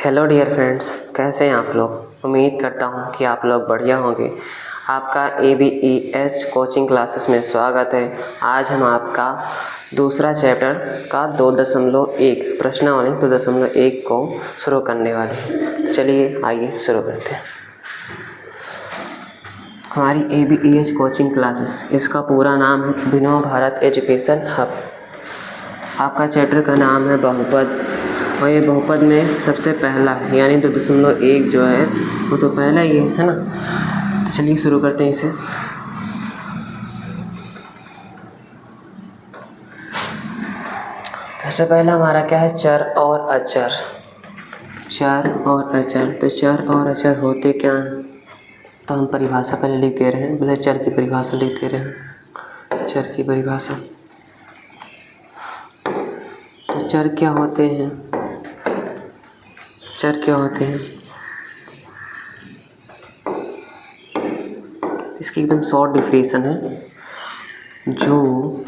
Hello dear friends, कैसे हैं आप लोग। उम्मीद करता हूं कि आप लोग बढ़िया होंगे। आपका ABES कोचिंग क्लासेस में स्वागत है। आज हम आपका दूसरा चैप्टर का 2.1 प्रश्नावली 2.1 को शुरू करने वाले हैं। चलिए आइए शुरू करते हैं। हमारी ABES कोचिंग क्लासेस, इसका पूरा नाम है विनोद भारत एजुकेशन हब। आपका चैप्टर का नाम है बहुपद, और ये बहुपद में सबसे पहला यानी 2.1 जो है वो तो पहला ही है ना। तो चलिए शुरू करते हैं इसे। सबसे पहला हमारा क्या है, चर और अचर। चर और अचर, तो चर और अचर होते क्या हैं, तो हम परिभाषा पहले लिख दे रहे हैं। पहले चर की परिभाषा लिख दे रहे हैं। चर की परिभाषा, तो चर क्या होते हैं। चर क्या होते हैं, इसकी एकदम शॉर्ट डिफिनेशन है, जो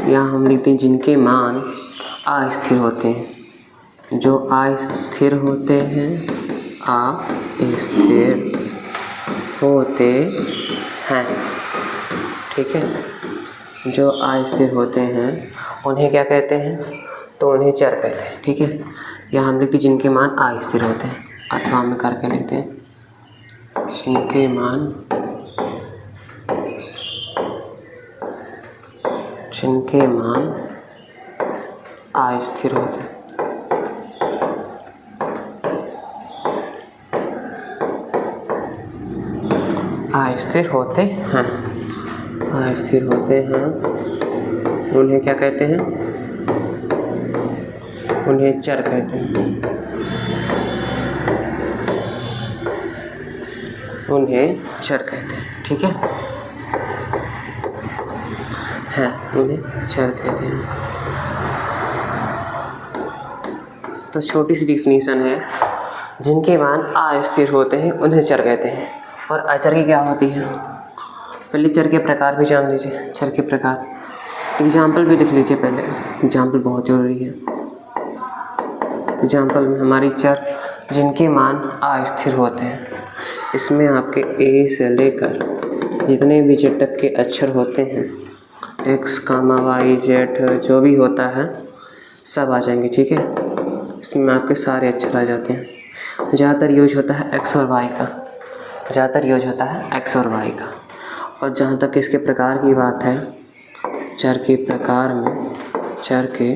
यहाँ हम लिखते हैं जिनके मान अस्थिर होते हैं। जो अस्थिर होते हैं, अस्थिर होते हैं, ठीक है। जो अस्थिर होते हैं उन्हें क्या कहते हैं, तो उन्हें चर कहते हैं, ठीक है। यहाँ हम लिखते हैं जिनके मान अस्थिर होते हैं, अथवा हम करके लिखते हैं जिनके मान अस्थिर होते हैं। अस्थिर होते हैं, अस्थिर होते हैं, उन्हें क्या कहते हैं, उन्हें चर कहते हैं। उन्हें चर कहते हैं, ठीक है। उन्हें चर कहते हैं। तो छोटी सी डिफिनीशन है, जिनके मान अस्थिर होते हैं उन्हें चर कहते हैं। और अचर की क्या होती है, पहले चर के प्रकार भी जान लीजिए। चर के प्रकार, एग्जाम्पल भी लिख लीजिए पहले। एग्जाम्पल बहुत ज़रूरी है। एग्जाम्पल में हमारी चर जिनके मान अस्थिर होते हैं, इसमें आपके A से लेकर जितने भी Z तक के अक्षर होते हैं, X, Y, Z जो भी होता है सब आ जाएंगे, ठीक है। इसमें आपके सारे अक्षर आ जाते हैं। ज़्यादातर यूज होता है X और Y का, ज़्यादातर यूज होता है X और Y का। और जहाँ तक इसके प्रकार की बात है, चर के प्रकार में, चर के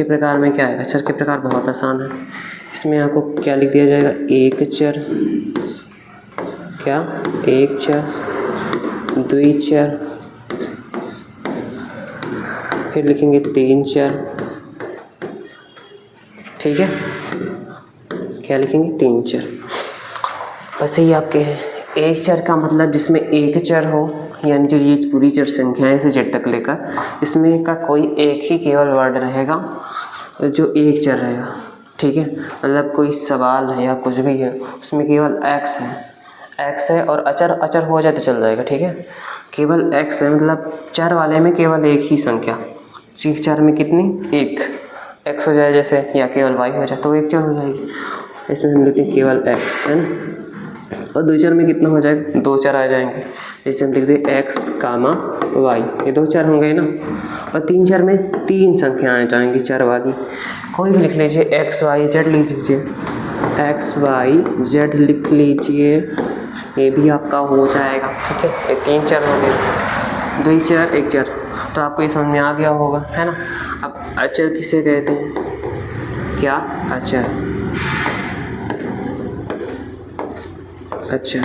प्रकार में क्या आएगा। चर के प्रकार बहुत आसान है। इसमें आपको क्या लिख दिया जाएगा, एक चर, क्या एक चर, द्विचर, फिर लिखेंगे तीन चर, ठीक है। क्या लिखेंगे, तीन चर। वैसे ही आपके हैं एक चर का मतलब जिसमें एक चर हो, यानी जो ये पूरी चर संख्या है से Z तक लेकर, इसमें का कोई एक ही केवल वर्ड रहेगा जो एक चर रहेगा, ठीक है। मतलब कोई सवाल है या कुछ भी है, उसमें केवल x है और अचर हो जाए तो चल जाएगा, ठीक है। केवल x है, मतलब चर वाले में केवल एक ही संख्या। चर में कितनी, एक, x हो जाए जैसे, या केवल y हो जाए तो एक चर हो जाएगी। इसमें हम लिखते हैं केवल x, है ना। और दो चर में कितना हो जाएगा, दो चर आ जाएंगे। जैसे हम लिख दें x, y, ये दो चर होंगे ना। और तीन चर में तीन संख्याएं जाएंगी चर वाली। कोई भी लिख लीजिए, x, y, z लिख लीजिए, x, y, z लिख लीजिए, ये भी आपका हो जाएगा, ठीक है। ये तीन चर हो गए, दो चर एक चर। तो आपको ये समझ में आ गया होगा, है ना। अब अचर किसे कहते हैं, क्या अचर, अच्छा।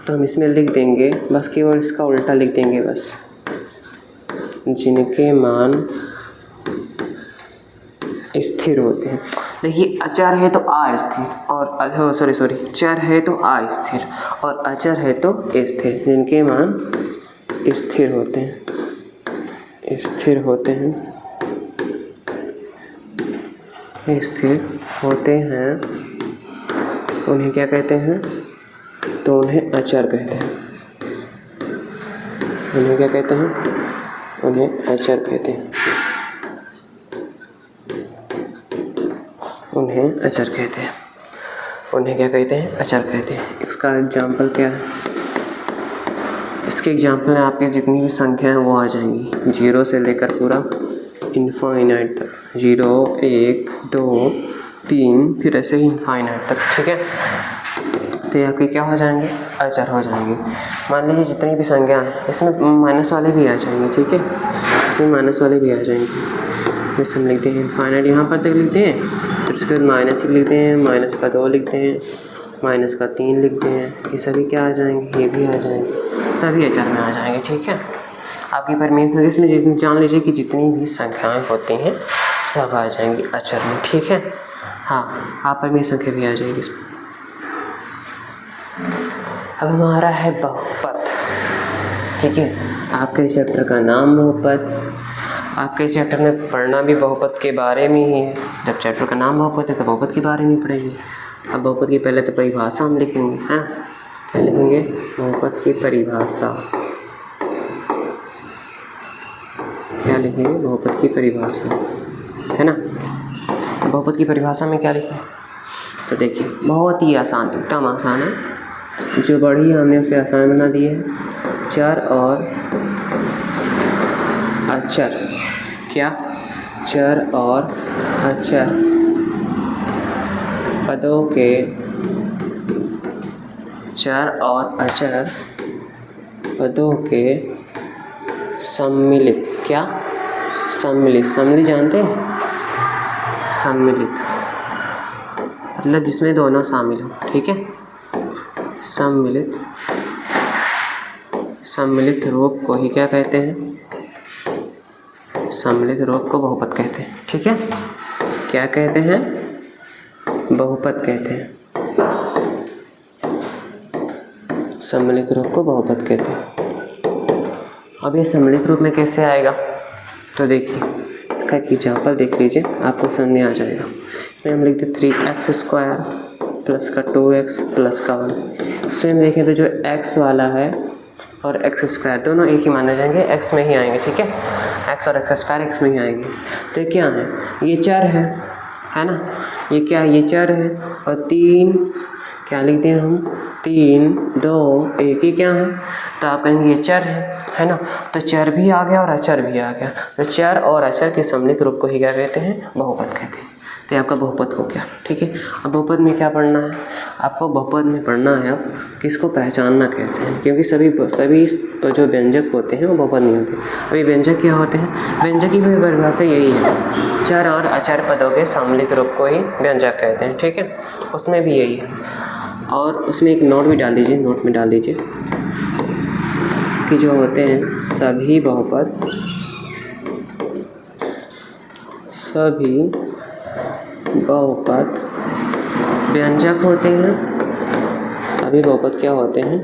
तो हम इसमें लिख देंगे बस, केवल इसका उल्टा लिख देंगे बस, जिनके मान स्थिर होते हैं। देखिए, अचर है तो अस्थिर, और सॉरी चर है तो अस्थिर, और अचर है तो स्थिर। जिनके मान स्थिर होते हैं, स्थिर होते हैं, स्थिर होते हैं, उन्हें क्या कहते हैं, तो उन्हें अचर कहते हैं। उन्हें क्या कहते हैं, उन्हें अचर कहते हैं। उन्हें अचर कहते हैं। उन्हें क्या कहते हैं? अचर कहते हैं। इसका एग्जाम्पल क्या है? इसके एग्जाम्पल में आपके जितनी भी संख्या हैं वो आ जाएंगी, 0 से लेकर पूरा इनफाइनाइट तक, 0, 1, 2, 3, फिर ऐसे ही इनफाइनाइट तक। ठीक है, तो ये आपके क्या हो जाएंगे? अचर हो जाएंगे। मान लीजिए जितनी भी संख्या हैं इसमें माइनस वाले भी आ जाएंगे। ठीक है, इसमें माइनस वाले भी आ जाएंगे। जैसे हम लिखते हैं इनफाइनाइट, यहाँ पर तक लिखते हैं, फिर उसके बाद माइनस ही लिखते हैं, माइनस का 2 लिखते हैं, माइनस का 3 लिखते हैं। ये सभी क्या आ जाएंगे? ये भी आ जाएंगे, सभी अचर में आ जाएंगे। ठीक है, आपकी परमेशन इसमें जान लीजिए कि जितनी भी संख्याएं होती हैं सब आ जाएंगी अचर में। ठीक है, हाँ, आप पर संख्या भी आ जाएगी इसमें। अब हमारा है बहुपद। ठीक है, आपके चैप्टर का नाम बहुपद, आपके चैप्टर में पढ़ना भी बहुपद के बारे में ही है। जब चैप्टर का नाम बहुपद है तो बहुपद के बारे में पढ़ेंगे। अब बहुपद की पहले तो परिभाषा हम लिखेंगे। हाँ, क्या लिखेंगे? बहुपद की परिभाषा। क्या लिखेंगे? बहुपद की परिभाषा, है ना। बहुपद की परिभाषा में क्या लिखें? तो देखिए, बहुत ही आसान, एकदम आसान है। जो बढ़ी हमने उसे आसान बना दिया है। चर और अचर, क्या? चर और अचर पदों के, चर और अचर पदों के सम्मिलित, क्या? सम्मिलित, सम्मिलित जानते हैं? सम्मिलित मतलब जिसमें दोनों शामिल हो। ठीक है, सम्मिलित, सम्मिलित रूप को ही क्या कहते हैं? सम्मिलित रूप को बहुपद कहते हैं। ठीक है, क्या कहते हैं? बहुपद कहते हैं। सम्मिलित रूप को बहुपद कहते हैं। अब ये सम्मिलित रूप में कैसे आएगा? तो देखिए, इसका एक एग्जाम्पल देख लीजिए, आपको समझ में आ जाएगा। इसमें हम लिखते 3x² प्लस का 2x प्लस का 1। इसमें हम देखें तो जो x वाला है और x² दोनों एक ही माने जाएंगे, x में ही आएंगे। ठीक है, x और x² x में ही आएंगे। तो ये क्या है? ये चर है ना। ये क्या है? ये चर है। और 3 क्या लिखते हैं हम? 3, 2, 1 ही क्या है? तो आप कहेंगे ये चर है ना। तो चर भी आ गया और अचर भी आ गया। तो चर और अचर के सम्मिलित रूप को ही क्या कहते हैं? बहुपद कहते हैं। तो आपका बहुपद हो गया। ठीक है, अब बहुपद में क्या पढ़ना है? आपको बहुपद में पढ़ना है अब किसको पहचानना कैसे है, क्योंकि सभी तो जो व्यंजक होते हैं वो बहुपद नहीं होते। अभी व्यंजक क्या होते हैं? व्यंजक की भी परिभाषा यही है, चर और अचर पदों के सम्मिलित रूप को ही व्यंजक कहते हैं। ठीक है, उसमें भी यही है। और उसमें एक नोट भी डाल दीजिए, नोट में डाल दीजिए कि जो होते हैं सभी बहुपद, सभी बहुपद व्यंजक होते हैं। सभी बहुपद क्या होते हैं?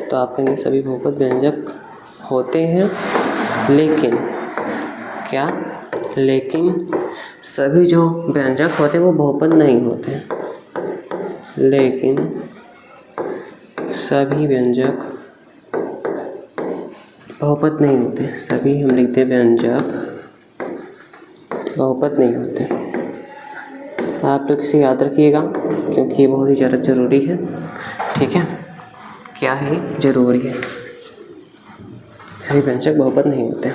तो आप कहेंगे सभी बहुपद व्यंजक होते हैं, लेकिन क्या? लेकिन सभी जो व्यंजक होते हैं वो बहुपद नहीं होते हैं। लेकिन सभी व्यंजक बहुपद नहीं होते। सभी हम लिखते हैं व्यंजक बहुपद नहीं होते। आप लोग इसे याद रखिएगा क्योंकि ये बहुत ही ज़्यादा ज़रूरी है। ठीक है, क्या है? ज़रूरी है। सभी व्यंजक बहुपद नहीं होते।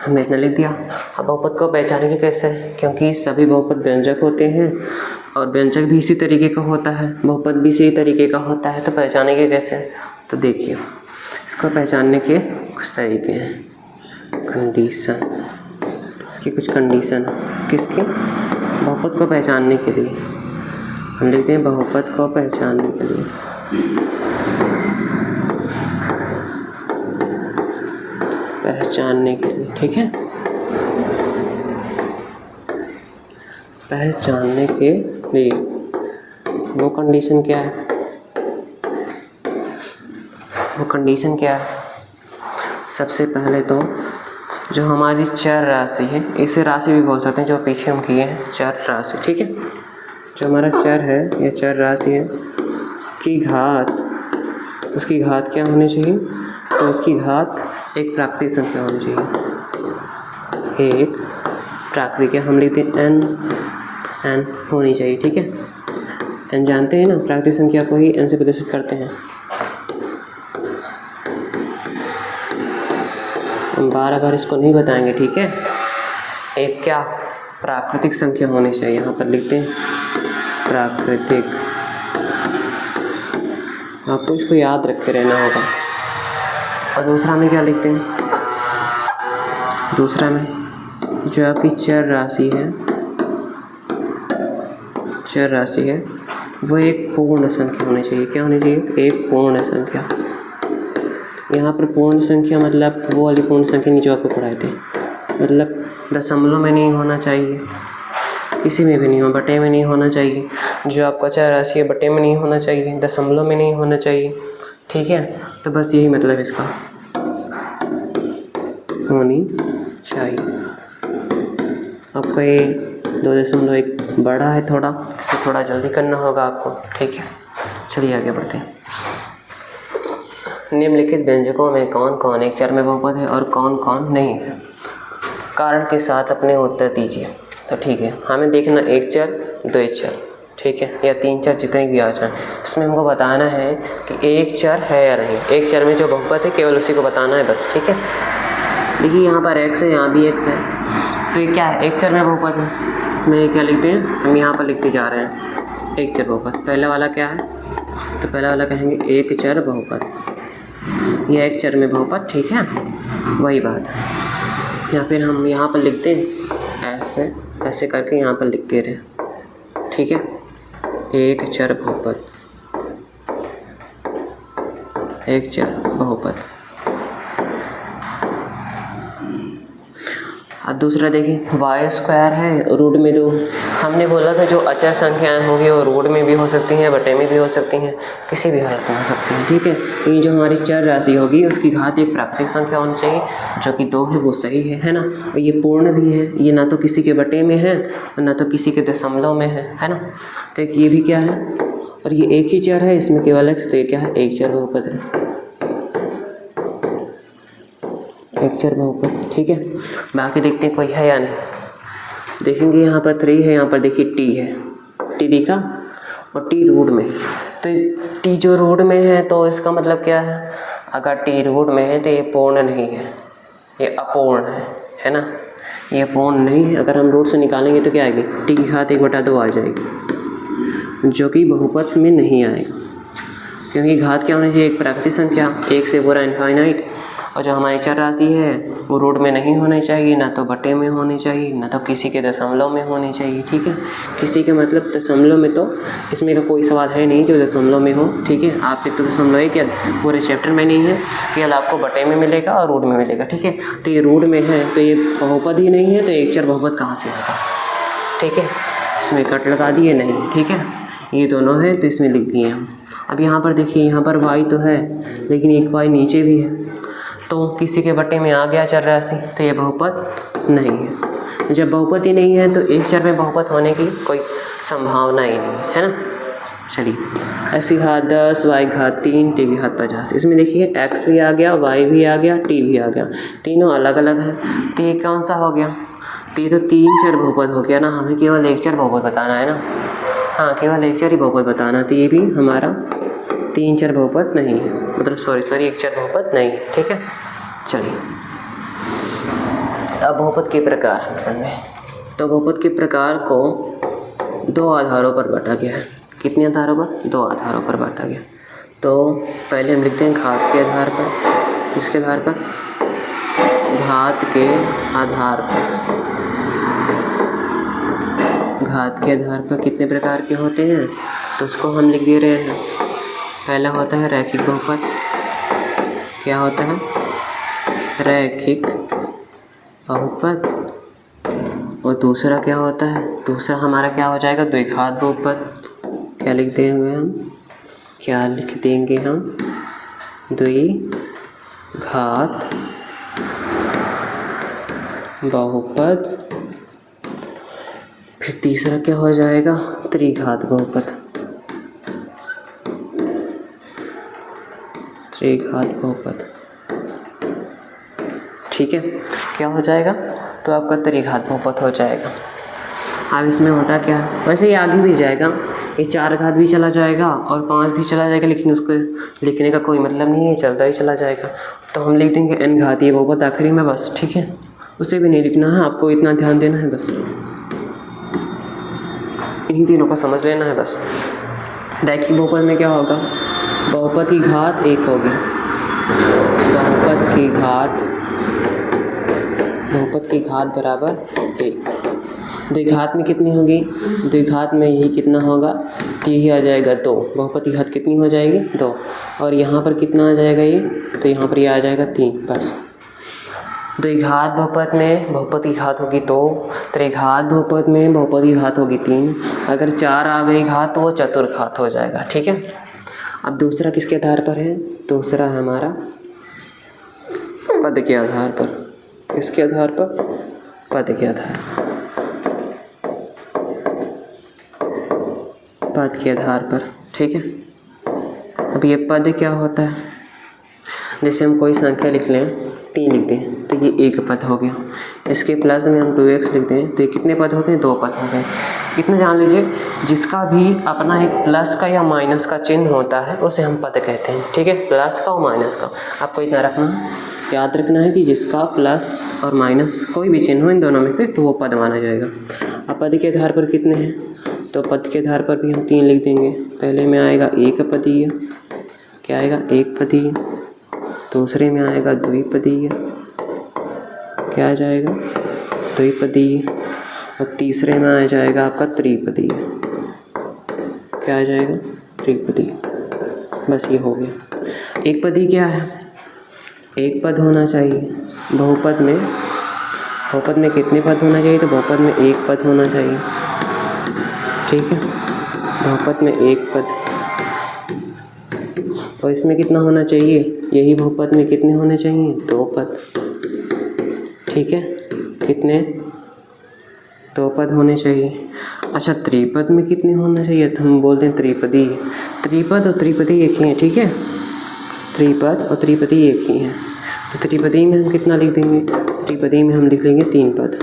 हमने इतना लिख दिया। अब बहुपद को पहचानेंगे कैसे? क्योंकि सभी बहुपद व्यंजक होते हैं और व्यंजक भी इसी तरीके का होता है, बहुपद भी इसी तरीके का होता है। तो पहचानेंगे कैसे? तो देखिए, इसको पहचानने के कुछ तरीके हैं। कंडीशन, इसकी कुछ कंडीशन किसकी? बहुपद को पहचानने के लिए हम लिखते हैं बहुपद को पहचानने के लिए। पहचानने के लिए, ठीक है, पहचानने के लिए वो कंडीशन क्या है? वो कंडीशन क्या है? सबसे पहले तो जो हमारी चर राशि है, इसे राशि भी बोल सकते हैं, जो पीछे हम किए हैं चर राशि। ठीक है, जो हमारा चर है, ये चर राशि है, उसकी घात क्या होनी चाहिए? तो उसकी घात एक प्राकृतिक संख्या होनी चाहिए, एक प्राकृतिक, हम लिखते हैं n होनी चाहिए, ठीक है। n जानते हैं ना, प्राकृतिक संख्या को ही n से प्रदर्शित करते हैं। हम बार इसको नहीं बताएंगे, ठीक है। एक क्या प्राकृतिक संख्या होनी चाहिए, यहाँ पर लिखते हैं प्राकृतिक, आपको इसको याद रखते रहना होगा। और दूसरा में क्या लिखते हैं? दूसरा में जो आपकी चर राशि है वो एक पूर्ण संख्या होनी चाहिए। क्या होनी चाहिए? एक पूर्ण संख्या। यहाँ पर पूर्ण संख्या मतलब वो वाली पूर्ण संख्या नहीं जो आपको पढ़ाए थे, मतलब दशमलव में नहीं होना चाहिए, किसी में भी नहीं हो, बटे में नहीं होना चाहिए। जो आपका चर राशि है बटे में नहीं होना चाहिए, दशमलव में नहीं होना चाहिए, ठीक है। तो बस यही मतलब इसका होनी चाहिए। आपका ये 2.1 बड़ा है थोड़ा, तो थोड़ा जल्दी करना होगा आपको, ठीक है। चलिए आगे बढ़ते हैं। निम्नलिखित व्यंजकों में कौन कौन एक चर में बहुपद है और कौन कौन नहीं है? कारण के साथ अपने उत्तर दीजिए। तो ठीक है, हमें देखना एक चर, दो चर, ठीक है, या तीन चर, जितने भी आ जाए। इसमें हमको बताना है कि एक चर है या नहीं। एक चर में जो बहुपद है केवल उसी को बताना है बस, ठीक है। देखिए यहाँ पर x है, यहाँ भी x है, तो ये क्या है? एक चर में बहुपद है। इसमें क्या लिखते हैं हम? यहाँ पर लिखते जा रहे हैं एक चर बहुपद। पहला वाला क्या है? तो पहला वाला कहेंगे एक चर बहुपद, या एक चर में बहुपद, ठीक है, वही बात है। या फिर हम यहाँ पर लिखते हैं ऐसे करके यहाँ पर लिखते रहे, ठीक है। एक चर बहुपद, एक चर बहुपद। अब दूसरा देखिए y² है, रूट में 2। हमने बोला था जो अचर संख्याएं होगी वो रूट में भी हो सकती हैं, बटे में भी हो सकती हैं, किसी भी हालत में हो सकती हैं, ठीक है। ये जो हमारी चर राशि होगी उसकी घात एक प्राकृतिक संख्या होनी चाहिए, जो कि 2 है, वो सही है ना। और ये पूर्ण भी है, ये ना तो किसी के बटे में है और ना तो किसी के दशमलव में है ना। तो एक ये भी क्या है, और ये एक ही चर है, इसमें केवल x, तो ये क्या है? एक चर बहुपद है, एक चर बहुपद, ठीक है। बाकी देखते हैं कोई है या नहीं। देखेंगे यहाँ पर 3 है, यहाँ पर देखिए t है, t दिखा, और t रूट में। तो t जो रूट में है तो इसका मतलब क्या है? अगर t रूट में है तो ये पूर्ण नहीं है, ये अपूर्ण है ना। ये पूर्ण नहीं है। अगर हम रूट से निकालेंगे तो क्या आएगी? t की घात 1/2 आ जाएगी, जो कि बहुपद में नहीं आएगा, क्योंकि घात क्या होनी चाहिए? एक प्राकृतिक संख्या, 1 से पूरा इनफाइनाइट। और जो हमारी चर राशि है वो रूट में नहीं होनी चाहिए, ना तो बटे में होनी चाहिए, ना तो किसी के दशमलव में होनी चाहिए, ठीक है। किसी के मतलब दशमलव में तो इसमें का कोई सवाल है नहीं जो दशमलव में हो, ठीक है। आपके तो दशमलव है क्या पूरे चैप्टर में नहीं है, केवल आपको बटे में मिलेगा और रूट में मिलेगा, ठीक है। तो ये रूट में है तो ये बहुपद ही नहीं है, तो एक चर बहुपद कहाँ से होगा, ठीक है। इसमें कट लगा दिए नहीं, ठीक है। ये दोनों है तो इसमें लिख दिए हम। अब यहाँ पर देखिए, यहाँ पर y तो है लेकिन एक y नीचे भी है, तो किसी के बटे में आ गया चर राशि, तो ये बहुपद नहीं है। जब बहुपद ही नहीं है तो एक चर में बहुपद होने की कोई संभावना ही नहीं है ना। चलिए, x की घात 10, y की घात 3, t की घात 50। इसमें देखिए x भी आ गया, y भी आ गया, t भी आ गया, तीनों अलग अलग है। तो ये कौन सा हो गया? तो ये तो 3 चर बहुपद हो गया ना, हमें केवल एक चर बहुपद बताना है ना। हाँ, केवल एक चर ही बहुपद बताना, तो ये भी हमारा 3 चर बहुपद नहीं है, मतलब सॉरी एक चर बहुपद नहीं है, ठीक है। चलिए, अब बहुपद के प्रकार में, तो बहुपद के प्रकार को 2 आधारों पर बांटा गया है। कितने आधारों पर? 2 आधारों पर बांटा गया। तो पहले हम लिखते हैं घात के आधार पर। इसके आधार पर, घात के आधार पर, घात के आधार पर कितने प्रकार के होते हैं तो उसको हम लिख दे रहे हैं। पहला होता है रैखिक बहुपद। क्या होता है? रैखिक बहुपद। और दूसरा क्या होता है? दूसरा हमारा क्या हो जाएगा? द्विघात बहुपद। क्या लिख देंगे हम? द्विघात बहुपद। फिर तीसरा क्या हो जाएगा? त्रिघात बहुपद। त्रिघात बहुपद, ठीक है, क्या हो जाएगा, तो आपका त्रिघात बहुपद हो जाएगा। अब इसमें होता क्या है, वैसे ये आगे भी जाएगा, ये 4 घात भी चला जाएगा और 5 भी चला जाएगा, लेकिन उसको लिखने का कोई मतलब नहीं है, चलता ही चला जाएगा। तो हम लिख देंगे n घातीय बहुपद आखिरी में बस, ठीक है, उसे भी नहीं लिखना है, आपको इतना ध्यान देना है बस, इन्हीं तीनों को समझ लेना है बस। रैखिक बहुपद में क्या होगा, बहुपद की घात 1 होगी, बहुपद की घात बराबर 1। द्विघात में कितनी होगी, द्विघात में यही कितना होगा, यही आ जाएगा 2, बहुपद की घात कितनी हो जाएगी 2, और यहाँ पर कितना आ जाएगा ये, तो यहाँ पर ये आ जाएगा 3 बस। द्विघात बहुपद में बहुपद की घात होगी 2, त्रिघात बहुपद में बहुपद की घात होगी 3, अगर 4 आ गई घात तो वो चतुर्घात हो जाएगा, ठीक है। अब दूसरा किसके आधार पर है, दूसरा है हमारा पद के आधार पर, इसके आधार पर, पद के आधार पर, पद के आधार पर, ठीक है। अब ये पद क्या होता है, जैसे हम कोई संख्या लिख लें, 3 लिख दें तो ये 1 पद हो गया, इसके प्लस में हम 2x लिख दें तो ये कितने पद हो गए, 2 पद हो गए। इतना जान लीजिए, जिसका भी अपना एक प्लस का या माइनस का चिन्ह होता है उसे हम पद कहते हैं, ठीक है, प्लस का और माइनस का, आपको इतना रखना है, याद रखना है कि जिसका प्लस और माइनस कोई भी चिन्ह हो इन दोनों में से तो वो पद माना जाएगा। अब पद के आधार पर कितने हैं, तो पद के आधार पर भी हम 3 लिख देंगे। पहले में आएगा एक पदीय, क्या आएगा, एक पदीय, दूसरे में आएगा द्विपदीय, क्या आ जाएगा, द्विपदीय, और तीसरे में आ जाएगा आपका त्रिपदीय, क्या आ जाएगा, त्रिपदीय। बस ये हो गया। एक पदी क्या है, एक पद होना चाहिए, बहुपद में कितने पद होना चाहिए, तो बहुपद में 1 पद होना चाहिए, ठीक है, बहुपद में 1 पद, और इसमें कितना होना चाहिए, यही बहुपद में कितने होने चाहिए, 2 पद, ठीक है, कितने, 2 पद होने चाहिए। अच्छा, त्रिपद में कितने होना चाहिए, तो हम बोलते हैं त्रिपदी, त्रिपद और त्रिपदी एक ही है, ठीक है, त्रिपद और त्रिपदी एक ही है। तो त्रिपदी में हम कितना लिख देंगे, त्रिपदी में हम लिख लेंगे 3 पद,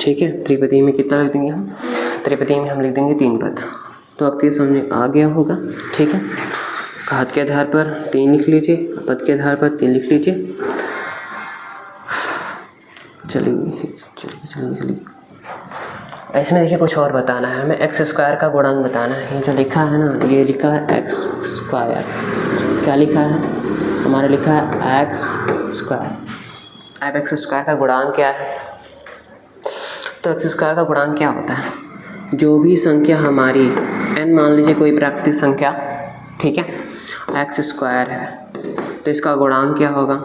ठीक है, त्रिपदी में कितना लिख देंगे हम, त्रिपदी में हम लिख देंगे 3 पद। तो आपके समझ आ गया होगा, ठीक है। घात के आधार पर 3 लिख लीजिए, पद के आधार पर 3 लिख लीजिए। चलिए, इसमें देखिए कुछ और बताना है हमें, x स्क्वायर का गुणांक बताना है। ये जो लिखा है ना, ये लिखा है x स्क्वायर, क्या लिखा है हमारा, लिखा है x स्क्वायर। अब x स्क्वायर का गुणांक क्या है, तो x स्क्वायर का गुणांक क्या होता है, जो भी संख्या हमारी n, मान लीजिए कोई प्राकृतिक संख्या, ठीक है, x स्क्वायर है, तो इसका गुणांक क्या होगा,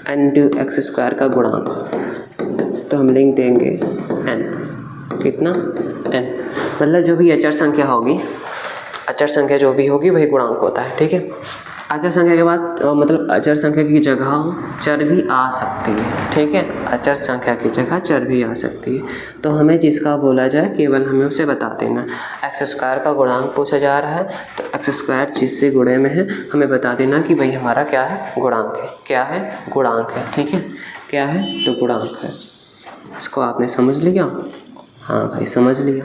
n टू x स्क्वायर का गुणांक, तो हम लिख देंगे n, कितना, n, मतलब जो भी अचर संख्या होगी, अचर संख्या जो भी होगी वही गुणांक होता है, ठीक है। अचर संख्या के बाद मतलब अचर संख्या की जगह चर भी आ सकती है, ठीक है, अचर संख्या की जगह चर भी आ सकती है। तो हमें जिसका बोला जाए केवल हमें उसे बता देना। एक्स स्क्वायर का गुणांक पूछा जा रहा है, तो एक्स स्क्वायर जिससे गुणे में है हमें बता देना कि भाई हमारा क्या है, गुणांक है, क्या है, गुणांक है, ठीक है, क्या है, तो गुणांक है। इसको आपने समझ लिया, हाँ भाई समझ लिया।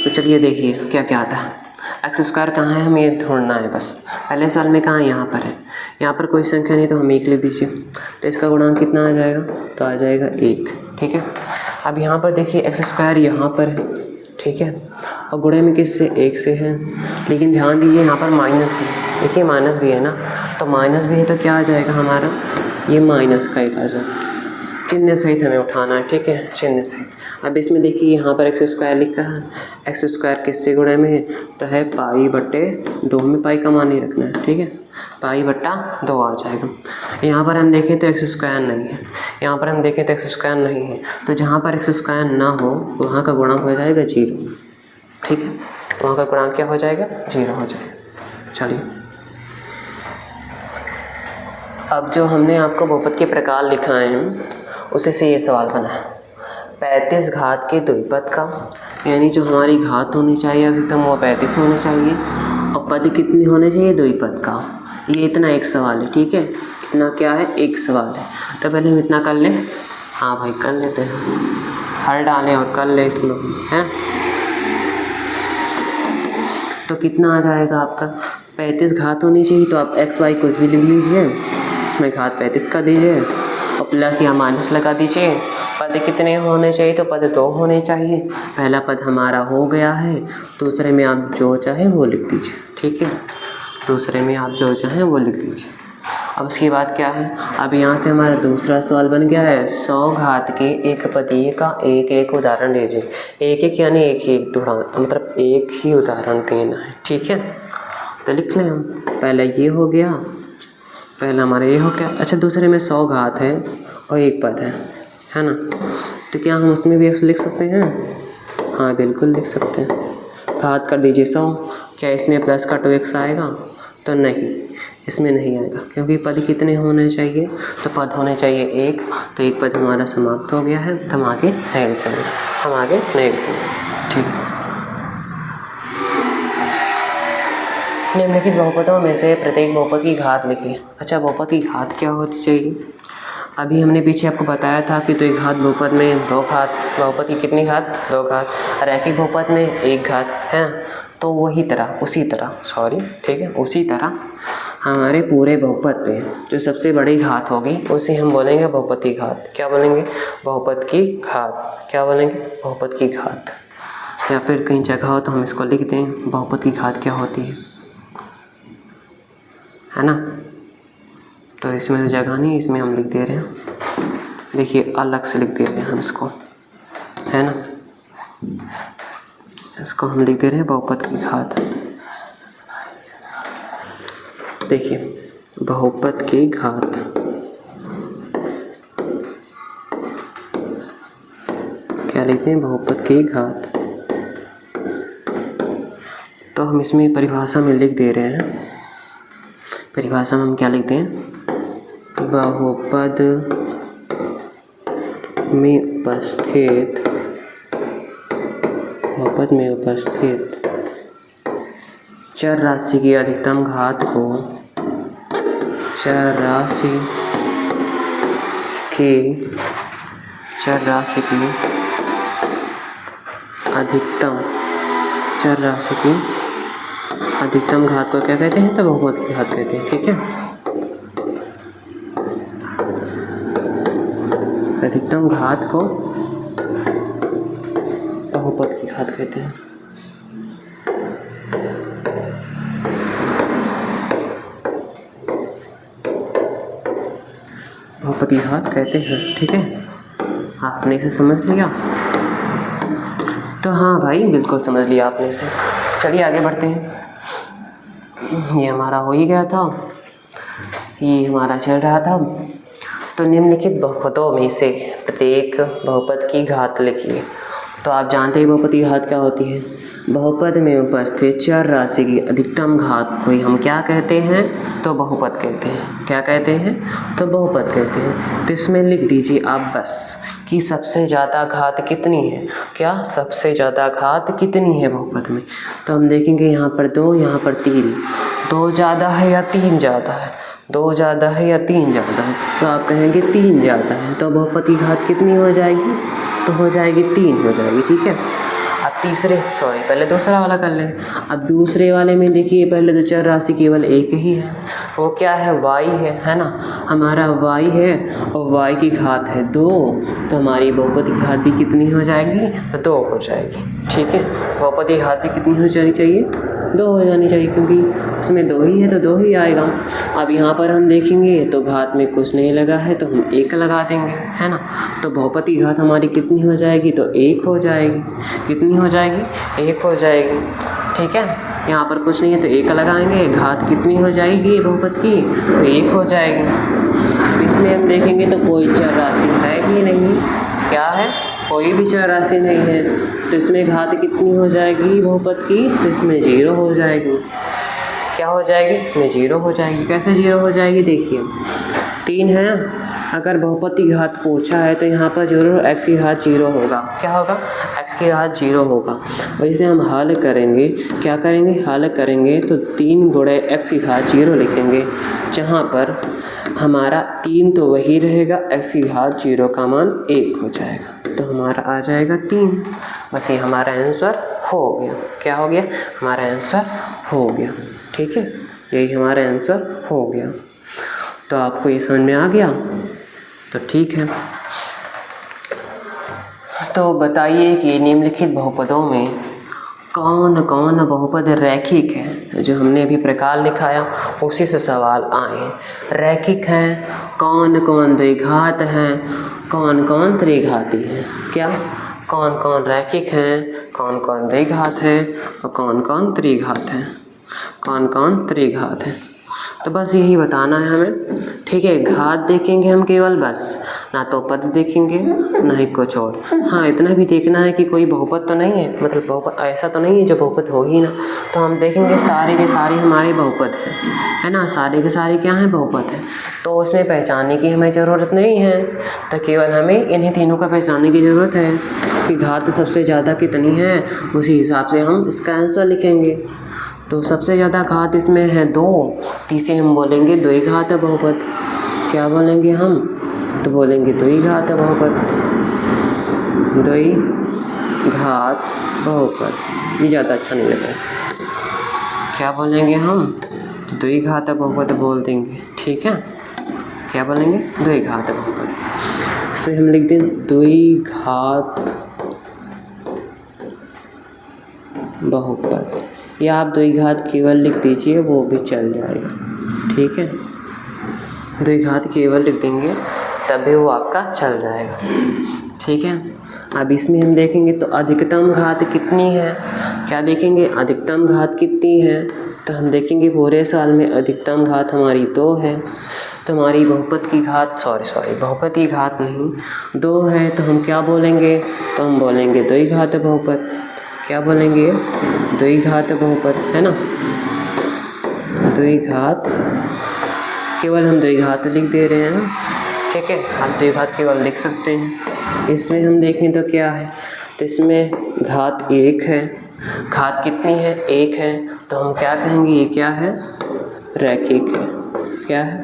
तो चलिए देखिए क्या क्या आता है। एक्स स्क्वायर कहाँ है, हमें ढूंढना है बस। पहले सवाल में कहाँ है, यहाँ पर है, यहाँ पर कोई संख्या नहीं तो हम 1 लिख दीजिए, तो इसका गुणांक कितना आ जाएगा, तो आ जाएगा 1, ठीक है। अब यहाँ पर देखिए एक्स स्क्वायर यहाँ पर है, ठीक है, और गुणे में किससे, 1 से है, लेकिन ध्यान दीजिए यहाँ पर माइनस भी, देखिए माइनस भी है ना, तो माइनस भी है तो क्या आ जाएगा हमारा, ये माइनस का एक आ जाएगा, चिन्ह सहित हमें उठाना है, ठीक है, चिन्ह सहित। अब इसमें देखिए यहाँ पर एक्स स्क्वायर लिखा है, एक्स स्क्वायर किससे गुणे में है, तो है पाई बटे 2 में पाई का मान ही रखना है, ठीक है, पाई बट्टा 2 आ जाएगा। यहाँ पर हम देखें तो एक्स स्क्वायर नहीं है, यहाँ पर हम देखें तो एक्स स्क्वायर नहीं है, तो जहाँ पर एक्स स्क्वायर ना हो वहाँ का गुणांक हो जाएगा 0, ठीक है, वहाँ का गुणांक क्या हो जाएगा, 0 हो जाएगा। चलिए अब जो हमने आपको बहुपद के प्रकार लिखाए हैं उसी से ये सवाल बना है। 35 घात के द्विपद का, यानी जो हमारी घात होनी चाहिए अधिकतम वो 35 होनी चाहिए, और पद कितने होने चाहिए, 2 ही पद का। ये इतना एक सवाल है, ठीक है, इतना क्या है, एक सवाल है। तो पहले हम इतना कर लें, हाँ भाई कर लेते हैं, हल डालें और कर ले इसमें, है। तो कितना आ जाएगा आपका, 35 घात होनी चाहिए, तो आप एक्स वाई कुछ भी लिख लीजिए, इसमें घात 35 का दीजिए और प्लस या माइनस लगा दीजिए। पद कितने होने चाहिए, तो पद 2 होने चाहिए। पहला पद हमारा हो गया है, दूसरे में आप जो चाहे वो लिख दीजिए, ठीक है, दूसरे में आप जो चाहें वो लिख लीजिए। अब उसके बाद क्या है, अब यहाँ से हमारा दूसरा सवाल बन गया है, 100 घात के एक पदीय का एक एक उदाहरण दीजिए। एक एक यानी एक ही उदाहरण, मतलब एक ही उदाहरण देना है, ठीक है। तो लिख लें हम, पहला ये हो गया, पहला हमारा ये हो गया। अच्छा, दूसरे में 100 घात है और एक पद है ना, तो क्या हम उसमें भी एक्स लिख सकते हैं? हाँ बिल्कुल लिख सकते हैं। घात कर दीजिए 100, क्या इसमें प्लस का 2x आएगा? तो नहीं, इसमें नहीं आएगा, क्योंकि पद कितने होने चाहिए, तो पद होने चाहिए एक, तो एक पद हमारा समाप्त हो गया है, तो हम आगे नहीं लिखेंगे, हम आगे नहीं लिखेंगे, ठीक है। निम्नलिखित बहुपदों में से प्रत्येक बहुपद की घात लिखिए। अच्छा, बहुपद की घात क्या होती चाहिए? अभी हमने पीछे आपको बताया था कि तो एक घात बहुपद में 2 घात, बहुपद की कितनी घात, 2 घात, रैखिक बहुपद में 1 घात है। तो वही तरह, उसी तरह, सॉरी, ठीक है, उसी तरह हमारे पूरे बहुपद पे जो सबसे बड़ी घात होगी उसे हम बोलेंगे बहुपद की घात। क्या बोलेंगे? बहुपद की घात। क्या बोलेंगे? बहुपद की घात। या फिर कहीं जगह हो तो हम इसको लिख दें, बहुपद की घात क्या होती है ना। तो इसमें तो जगह नहीं, इसमें हम लिख दे रहे हैं, देखिए अलग से लिख दे रहे हैं हम इसको, है ना, इसको हम लिख दे रहे हैं बहुपद की घात। देखिए बहुपद की घात, क्या लिखते हैं? बहुपद की घात। तो हम इसमें परिभाषा में लिख दे रहे हैं, परिभाषा में हम क्या लिखते हैं? बहुपद में उपस्थित, बहुपद में उपस्थित चर राशि की अधिकतम घात को, चर राशि की अधिकतम, चर राशि की अधिकतम घात को क्या कहते हैं? तो बहुपद की घात कहते हैं, ठीक है। अधिकतम घात को बहुपद की घात कहते हैं। बहुपद की घात कहते हैं, ठीक है। आपने इसे समझ लिया? तो हाँ भाई बिल्कुल समझ लिया आपने इसे। चलिए आगे बढ़ते हैं। ये हमारा हो ही गया था, ये हमारा चल रहा था। तो निम्नलिखित बहुपदों में से प्रत्येक बहुपद की घात लिखिए। तो आप जानते हैं बहुपद की घात क्या होती है? बहुपद में उपस्थित चर राशि की अधिकतम घात को हम क्या कहते हैं? तो बहुपद कहते हैं। क्या कहते हैं? तो बहुपद कहते हैं। तो इसमें लिख दीजिए आप बस कि सबसे ज़्यादा घात कितनी है। क्या? सबसे ज़्यादा घात कितनी है बहुपद में? तो हम देखेंगे यहाँ पर 2, यहाँ पर 3। 2 ज़्यादा है या 3 ज़्यादा है? 2 ज़्यादा है या 3 ज़्यादा है? तो आप कहेंगे 3 ज़्यादा है, तो बहुपद की घात कितनी हो जाएगी? तो हो जाएगी 3 हो जाएगी, ठीक है। अब पहले दूसरा वाला कर लें। अब दूसरे वाले में देखिए, पहले तो चर राशि केवल एक ही है, वो क्या है? y है ना, हमारा y है और y की घात है 2, तो हमारी बहुपद की घात भी कितनी हो जाएगी? तो 2 हो जाएगी, ठीक है। बहुपद की घात भी कितनी हो जानी चाहिए? 2 हो जानी चाहिए, क्योंकि उसमें 2 ही है तो 2 ही आएगा। अब यहाँ पर हम देखेंगे तो घात में कुछ नहीं लगा है, तो हम 1 लगा देंगे, है ना। तो बहुपद की घात हमारी कितनी हो जाएगी? तो 1 हो जाएगी। कितनी हो जाएगी? 1 हो जाएगी, ठीक है। यहाँ पर कुछ नहीं है तो 1 लगाएंगे, घात कितनी हो जाएगी बहुपद की? तो 1 हो जाएगी। इसमें हम देखेंगे तो कोई चर राशि है ही नहीं। क्या है? कोई भी चर राशि नहीं है, तो इसमें घात कितनी हो जाएगी बहुपद की? तो इसमें 0 हो जाएगी। क्या हो जाएगी? इसमें 0 हो जाएगी। कैसे 0 हो जाएगी? देखिए 3 है अगर बहुपद की घात पूछा है तो यहाँ पर जरूर x की घात 0 होगा। क्या होगा? x की घात 0 होगा। वैसे हम हल करेंगे, क्या करेंगे? हल करेंगे तो 3 गुणे x की घात 0 लिखेंगे, जहाँ पर हमारा 3 तो वही रहेगा, x की घात 0 का मान 1 हो जाएगा, तो हमारा आ जाएगा 3। बस ये हमारा आंसर हो गया। क्या हो गया? हमारा आंसर हो गया। ठीक है, यही हमारा आंसर हो गया। तो आपको ये समझ में आ गया? तो ठीक है। तो बताइए कि निम्नलिखित बहुपदों में कौन कौन बहुपद रैखिक है? जो हमने अभी प्रकार लिखाया उसी से सवाल आए। रैखिक हैं, कौन कौन द्विघात हैं, कौन कौन त्रिघाती हैं। क्या? कौन कौन रैखिक हैं, कौन कौन द्विघात हैं और कौन कौन त्रिघात हैं, कौन कौन त्रिघात हैं। तो बस यही बताना है हमें। ठीक है, घात देखेंगे हम केवल, बस ना तो पद देखेंगे ना ही कुछ और। हाँ, इतना भी देखना है कि कोई बहुपद तो नहीं है, मतलब बहुपद ऐसा तो नहीं है जो बहुपद होगी ना, तो हम देखेंगे सारे के सारे हमारे बहुपद हैं, है ना, सारे के सारे क्या हैं? बहुपद हैं। तो उसमें पहचानने की हमें ज़रूरत नहीं है, तो केवल हमें इन्हीं तीनों का पहचानने की ज़रूरत है कि घात सबसे ज़्यादा कितनी है, उसी हिसाब से हम इसका आंसर लिखेंगे। तो सबसे ज़्यादा घात इसमें है 2, इसे हम बोलेंगे द्विघात बहुपद। क्या बोलेंगे हम? तो बोलेंगे द्विघात बहुपद, द्विघात बहुपद। ये ज़्यादा अच्छा नहीं लगता। क्या बोलेंगे हम? द्विघात बहुपद बोल देंगे। ठीक है, क्या बोलेंगे? द्विघात बहुपद। इसमें हम लिख दें द्विघात बहुपद, या आप द्विघात केवल लिख दीजिए, वो भी चल जाएगा। ठीक है, द्विघात केवल लिख देंगे तभी वो आपका चल जाएगा। ठीक है, अब इसमें हम देखेंगे तो अधिकतम घात कितनी है। क्या देखेंगे? अधिकतम घात कितनी है, तो हम देखेंगे पूरे साल में अधिकतम घात हमारी 2 है। तो हमारी बहुपद की घात बहुपद की घात नहीं 2 है, तो हम क्या बोलेंगे? तो हम बोलेंगे द्विघात बहुपद। क्या बोलेंगे? द्विघात बहुपद, है ना, द्विघात। केवल हम द्विघात लिख दे रहे हैं। ठीक है, आप द्विघात केवल लिख सकते हैं। इसमें हम देखें तो क्या है, तो इसमें घात 1 है। घात कितनी है? 1 है, तो हम क्या कहेंगे? ये क्या है? रैखिक है। क्या है?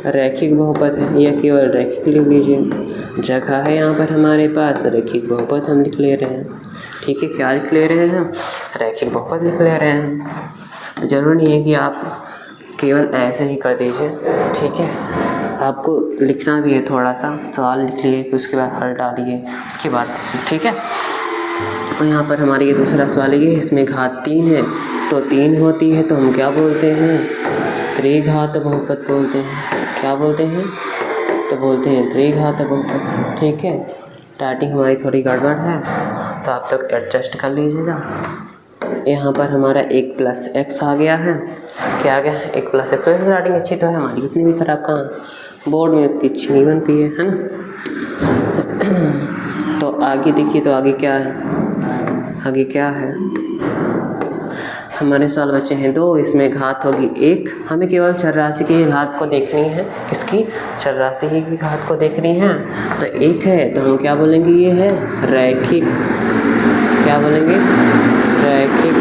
रैखिक बहुपद है, या केवल रैखिक लिख लीजिए। जगह है यहाँ पर हमारे पास, रैखिक बहुपद हम लिख ले रहे हैं। ठीक है, क्या लिख ले रहे हैं हम? रैखिक बहुपद लिख ले रहे हैं। ज़रूरी नहीं है कि आप केवल ऐसे ही कर दीजिए। ठीक है, आपको लिखना भी है, थोड़ा सा सवाल लिखिए, फिर उसके बाद हल डालिए, उसके बाद। ठीक है, तो यहाँ पर हमारी ये दूसरा सवाल ये, इसमें घात 3 है, तो 3 होती है तो हम क्या बोलते हैं? त्रिघात बहुपद बोलते हैं। क्या बोलते हैं? तो बोलते हैं त्रिघात बहुपद। ठीक है, स्टार्टिंग हमारी थोड़ी गड़बड़ है, तो आप लोग एडजस्ट कर लीजिएगा। यहाँ पर हमारा 1 + x आ गया है। क्या आ गया? 1 + x। वैसे स्टार्टिंग अच्छी तो है हमारी, इतनी भी खराब कहाँ, बोर्ड में इतनी अच्छी नहीं बनती है ना। तो आगे देखिए, तो आगे क्या है? आगे क्या है? हमारे सवाल बचे हैं 2, इसमें घात होगी 1। हमें केवल चरराशि की घात को देखनी है। किसकी? चरराशि की घात को देखनी है। तो 1 है, तो हम क्या बोलेंगे? ये है रैखिक। क्या बोलेंगे? रैखिक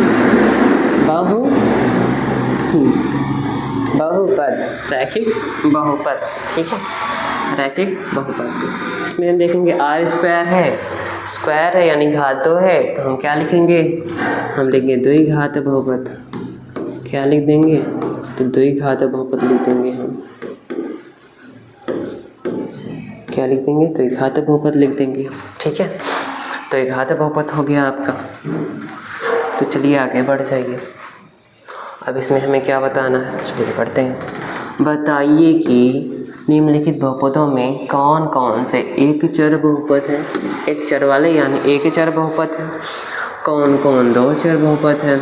बहुपद, रैखिक बहुपद। ठीक है, रैखिक बहुपद। इसमें हम देखेंगे r² है, स्क्वायर है यानी घात 2 है, तो हम क्या लिखेंगे? हम लिखेंगे द्विघात बहुपद। क्या लिख देंगे? तो द्विघात बहुपद लिख देंगे हम। क्या लिख देंगे? द्विघात बहुपद लिख देंगे। ठीक है, तो द्विघात बहुपद हो गया आपका। तो चलिए आगे बढ़ जाइए। अब इसमें हमें क्या बताना है, चलिए पढ़ते हैं। बताइए कि निम्नलिखित बहुपदों में कौन कौन से एक चर बहुपद हैं, एक चर वाले यानी एक चर बहुपद हैं, कौन कौन 2 चर बहुपद हैं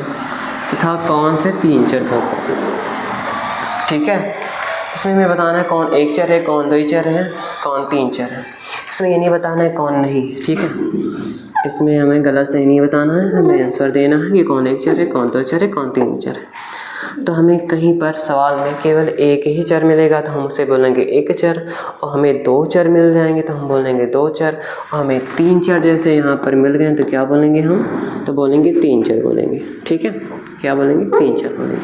तथा कौन से 3 चर बहुपद हैं। ठीक है, इसमें हमें बताना है कौन 1 चर है, कौन 2 चर है, कौन 3 चर है। इसमें ये नहीं बताना है कौन नहीं। ठीक है, इसमें हमें गलत सही नहीं बताना है, हमें आंसर देना है कि कौन 1 चर है, कौन 2 चर है, कौन 3 चर है। तो हमें कहीं पर सवाल में केवल एक ही चर मिलेगा तो हम उसे बोलेंगे एक चर, और हमें 2 चर मिल जाएंगे तो हम बोलेंगे 2 चर, और हमें 3 चर जैसे यहाँ पर मिल गए तो क्या बोलेंगे हम, तो बोलेंगे 3 चर बोलेंगे। ठीक है, क्या बोलेंगे, 3 चर बोलेंगे।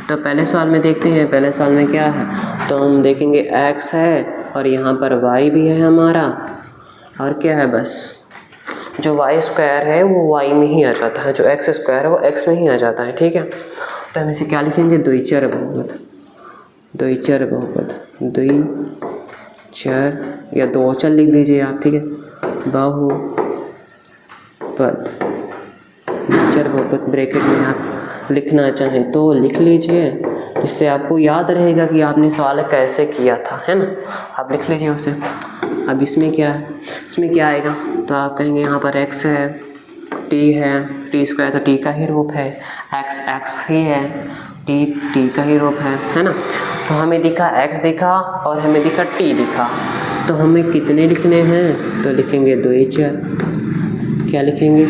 तो पहले सवाल में देखते हैं, पहले सवाल में क्या है, तो हम देखेंगे x है और यहाँ पर y भी है हमारा, और क्या है, बस जो y स्क्वायर है वो y में ही आ जाता है, जो x स्क्वायर है वो x में ही आ जाता है। ठीक है, तो हम इसे क्या लिखेंगे, द्विचर बहुपद, द्विचर बहुपद, द्विचर या 2 चर लिख दीजिए आप। ठीक है, बहुपद, द्विचर बहुपद ब्रैकेट में आप लिखना चाहें तो लिख लीजिए, इससे आपको याद रहेगा कि आपने सवाल कैसे किया था, है ना। आप लिख लीजिए उसे। अब इसमें क्या है, इसमें क्या आएगा, तो आप कहेंगे यहाँ पर x है, t है, t स्क्वायर तो t का ही रूप है, x ही है, t का ही रूप है ना। तो हमें दिखा x दिखा और हमें दिखा t दिखा, तो हमें कितने लिखने हैं, तो लिखेंगे द्विचर। क्या लिखेंगे,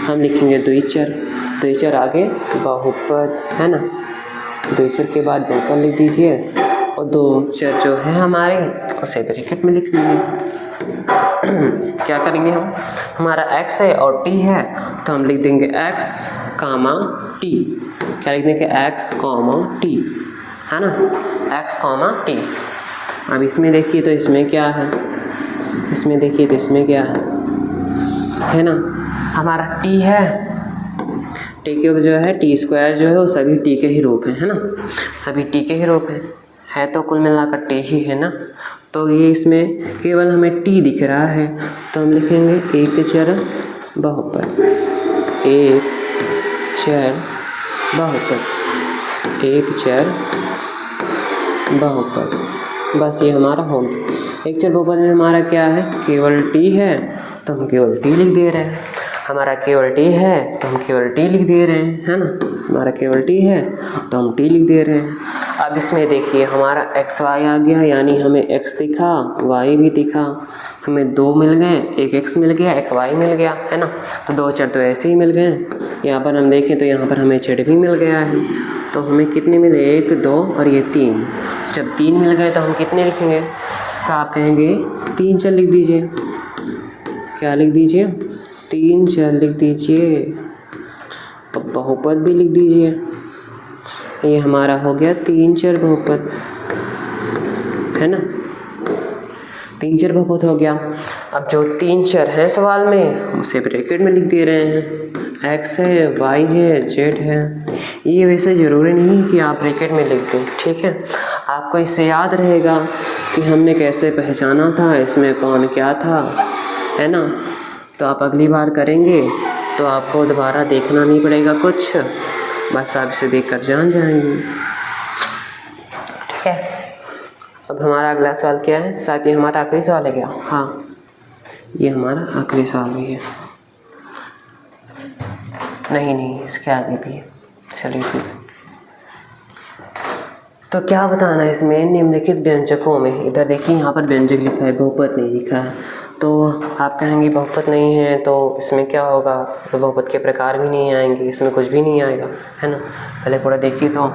हम लिखेंगे द्विचर, द्विचर आगे बहुपद, है ना। द्विचर के बाद बहुपद लिख दीजिए, और 2 चर जो है हमारे उसे ब्रैकेट में लिख लीजिए। क्या करेंगे हम, हमारा x है और t है तो हम लिख देंगे x, t। क्या लिख देंगे, x, t, है ना, x, t। अब इसमें देखिए तो इसमें क्या है, इसमें देखिए तो इसमें क्या है ना, हमारा t है, t के जो है t स्क्वायर जो है वो सभी t के ही रूप हैं, है ना, सभी t के ही रूप है तो कुल मिलाकर t ही है ना। तो ये इसमें केवल हमें t दिख रहा है तो हम लिखेंगे एक चर बहुपद, एक चर बहुपद, एक चर बहुपद, बस ये हमारा हो गया। एक चर बहुपद में हमारा क्या है, केवल t है तो हम केवल t लिख दे रहे हैं, हमारा केवल t है तो हम केवल t लिख दे रहे हैं, है ना, हमारा केवल t है तो हम t लिख दे रहे हैं। अब इसमें देखिए हमारा x y आ गया, यानी हमें x दिखा, y भी दिखा, हमें 2 मिल गए, एक x मिल गया, एक y मिल गया, है ना। तो 2 चर तो ऐसे ही मिल गए। यहाँ पर हम देखें तो यहाँ पर हमें z भी मिल गया है, तो हमें कितने मिले, 1, 2 और ये 3। जब 3 मिल गए तो हम कितने लिखेंगे, तो आप कहेंगे 3 चर लिख दीजिए। क्या लिख दीजिए, 3 चर लिख दीजिए, अब बहुपद भी लिख दीजिए। ये हमारा हो गया 3 चर बहुपद, है ना, 3 चर बहुपद हो गया। अब जो 3 चर हैं सवाल में उसे ब्रैकेट में लिख दे रहे हैं, x है, y है, z है। ये वैसे ज़रूरी नहीं कि आप ब्रैकेट में लिख दें, ठीक है, आपको इससे याद रहेगा कि हमने कैसे पहचाना था, इसमें कौन क्या था, है ना। तो आप अगली बार करेंगे तो आपको दोबारा देखना नहीं पड़ेगा कुछ, बस आप इसे देख कर जान जाएंगे, ठीक है। अब हमारा अगला सवाल क्या है, साथ ही हमारा आखिरी सवाल है क्या, हाँ ये हमारा आखिरी सवाल भी है, नहीं इसके आगे भी है, चलिए ठीक। तो क्या बताना है इसमें, निम्नलिखित व्यंजकों में, इधर देखिए यहाँ पर व्यंजक लिखा है, बहुपद नहीं लिखा है, तो आप कहेंगे बहुपद नहीं है तो इसमें क्या होगा, तो बहुपद के प्रकार भी नहीं आएंगे, इसमें कुछ भी नहीं आएगा, है ना। पहले पूरा देखिए, तो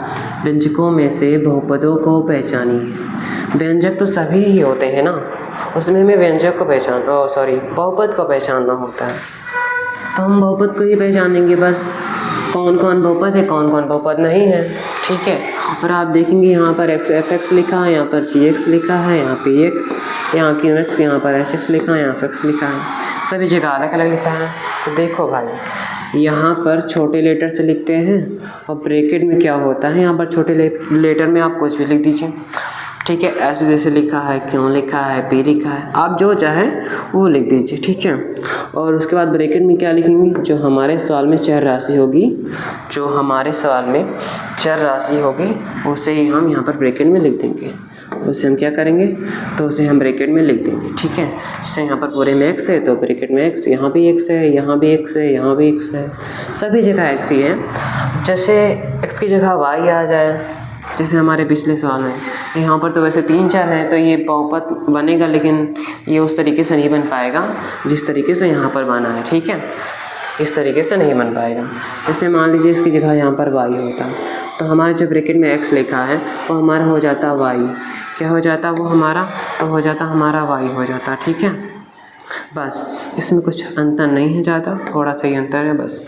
व्यंजकों में से बहुपदों को पहचानिए। व्यंजक तो सभी ही होते हैं ना, उसमें हमें व्यंजक को बहुपद को पहचानना होता है, तो हम बहुपद को ही पहचानेंगे, बस कौन कौन बहुपद है, कौन कौन बहुपद नहीं है, ठीक है। और आप देखेंगे यहाँ पर f(x) लिखा है, यहाँ पर g(x) लिखा है, यहाँ पे यहाँ q(x), यहाँ पर h(x) लिखा है, यहाँ f(x) लिखा है, सभी जगह अलग अलग लिखा है। तो देखो भाई, यहाँ पर छोटे लेटर से लिखते हैं और ब्रैकेट में क्या होता है, यहाँ पर छोटे लेटर में आप कुछ भी लिख दीजिए, ठीक है। ऐसे जैसे लिखा है, क्यों लिखा है, पी लिखा है, आप जो चाहे वो लिख दीजिए, ठीक है। और उसके बाद ब्रैकेट में क्या लिखेंगे, जो हमारे सवाल में चर राशि होगी, जो हमारे सवाल में चर राशि होगी उसे ही हम यहाँ पर ब्रैकेट में लिख देंगे, उसे हम क्या करेंगे, तो उसे हम ब्रैकेट में लिख देंगे, ठीक है। जैसे यहाँ पर पूरे में x है तो ब्रैकेट में x, यहाँ भी x है, यहाँ भी x है, यहाँ भी x है, सभी जगह x ही है। जैसे x की जगह y आ जाए, जैसे हमारे पिछले सवाल में, यहाँ पर तो वैसे 3 चर हैं तो ये बहुपद बनेगा, लेकिन ये उस तरीके से नहीं बन पाएगा जिस तरीके से यहाँ पर बना है, ठीक है, इस तरीके से नहीं बन पाएगा। जैसे मान लीजिए इसकी जगह यहाँ पर y होता तो हमारे जो ब्रैकेट में x लिखा है वो हमारा हो जाता y, क्या हो जाता वो हमारा, तो हो जाता हमारा y हो जाता, ठीक है। बस इसमें कुछ अंतर नहीं है ज़्यादा, थोड़ा सा ही अंतर है बस,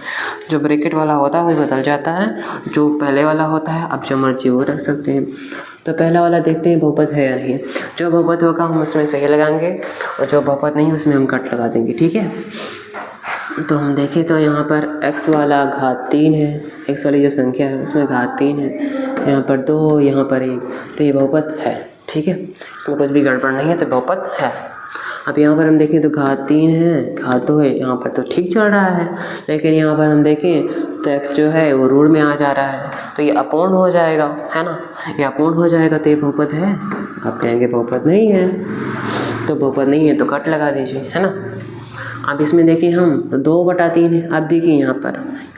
जो ब्रैकेट वाला होता है वही बदल जाता है, जो पहले वाला होता है अब जो मर्जी वो रख सकते हैं। तो पहला वाला देखते हैं बहुपद है या नहीं, जो बहुपद होगा हम उसमें सही लगाएंगे और जो बहुपद नहीं उसमें हम कट लगा देंगे, ठीक है। तो हम देखें तो यहाँ पर x वाला घात 3 है, x वाली जो संख्या है उसमें घात 3 है, यहाँ पर 2, यहाँ पर 1, तो ये बहुपद है, ठीक है, इसमें कुछ भी गड़बड़ नहीं है, तो बहुपद है। अब यहाँ पर हम देखें तो घात 3 है, घात 2 है, यहाँ पर तो ठीक चल रहा है, लेकिन यहाँ पर हम देखें तो x जो है वो रूट में आ जा रहा है, तो ये अपूर्ण हो जाएगा, है ना, ये अपूर्ण हो जाएगा, तो ये बहुपद है। आप कहेंगे बहुपद नहीं है, तो बहुपद नहीं है तो कट लगा दीजिए, है ना। अब इसमें देखिए हम तो 2/3 है। अब देखिए यहाँ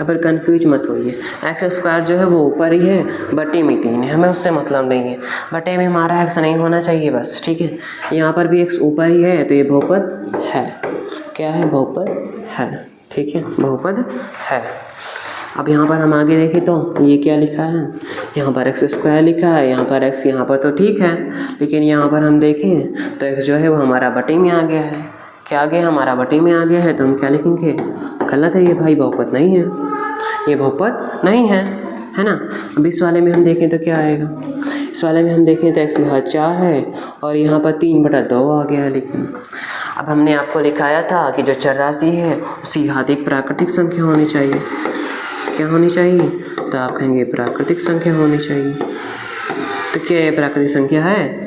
पर कंफ्यूज मत होइए, एक्स स्क्वायर जो है वो ऊपर ही है, बटे में 3 है, हमें उससे मतलब नहीं है, बटे में हमारा एक्स नहीं होना चाहिए बस, ठीक है। यहाँ पर भी एक्स ऊपर ही है, तो ये बहुपद है, क्या है, बहुपद है, ठीक है, बहुपद है। अब यहाँ पर हम आगे देखें तो ये क्या लिखा है, यहाँ पर एक्स स्क्वायर लिखा है, यहाँ पर एक्स, यहाँ पर तो ठीक है, लेकिन यहाँ पर हम देखें तो एक्स जो है वो हमारा बटे में आ गया है, क्या आ गया, हमारा बटे में आ गया है, तो हम क्या लिखेंगे, गलत है ये भाई, बहुपद नहीं है, ये बहुपद नहीं है ना। अब इस वाले में हम देखें तो क्या आएगा, इस वाले में हम देखें तो x घात 4 है और यहाँ पर 3/2 आ गया है। लेकिन अब हमने आपको लिखाया था कि जो चर राशि है उसकी घात एक प्राकृतिक संख्या होनी चाहिए, क्या होनी चाहिए, तो आप कहेंगे प्राकृतिक संख्या होनी चाहिए। तो क्या ये प्राकृतिक संख्या है,